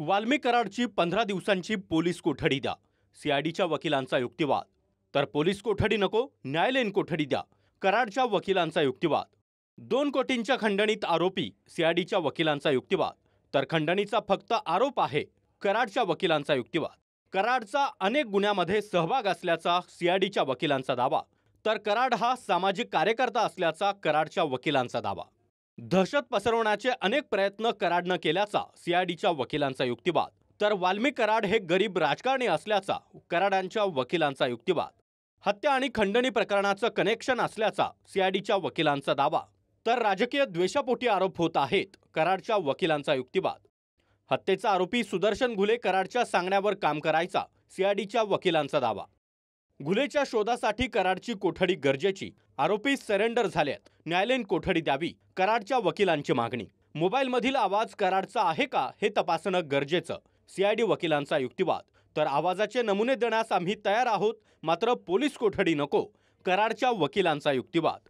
वाल्मी कराडची 15 दिवसांची पोलीस कोठडी द्या, सीआयडीच्या वकिलांचा युक्तिवाद. तर पोलीस कोठडी नको, न्यायालयीन कोठडी द्या, कराडच्या वकिलांचा युक्तिवाद. 2 कोटींच्या खंडणीत आरोपी, सीआयडीच्या वकिलांचा युक्तिवाद. तर खंडणीचा फक्त आरोप आहे, कराडच्या वकिलांचा युक्तिवाद. कराडचा अनेक गुन्ह्यामध्ये सहभाग असल्याचा सीआयडीच्या वकिलांचा दावा. तर कराड हा सामाजिक कार्यकर्ता असल्याचा कराडच्या वकिलांचा दावा. दहशत पसरवण्याचे अनेक प्रयत्न कराडनं केल्याचा सीआयडीच्या वकिलांचा युक्तिवाद. तर वाल्मी कराड हे गरीब राजकारणी असल्याचा कराडांच्या वकिलांचा युक्तिवाद. हत्या आणि खंडणी प्रकरणाचं कनेक्शन असल्याचा सीआयडीच्या वकिलांचा दावा. तर राजकीय द्वेषापोटी आरोप होत आहेत, कराडच्या वकिलांचा युक्तिवाद. हत्येचा आरोपी सुदर्शन घुले कराडच्या सांगण्यावर काम करायचा, सीआयडीच्या वकिलांचा दावा. घुलेच्या शोधासाठी कराडची कोठडी गरजेची, आरोपी सरेंडर झालेत, न्यायालयीन कोठडी द्यावी, कराडच्या वकिलांची मागणी. मोबाईलमधील आवाज कराडचा आहे का हे तपासणं गरजेचं, सीआयडी वकिलांचा युक्तिवाद. तर आवाजाचे नमुने देण्यास आम्ही तयार आहोत, मात्र पोलीस कोठडी नको, कराडच्या वकिलांचा युक्तिवाद.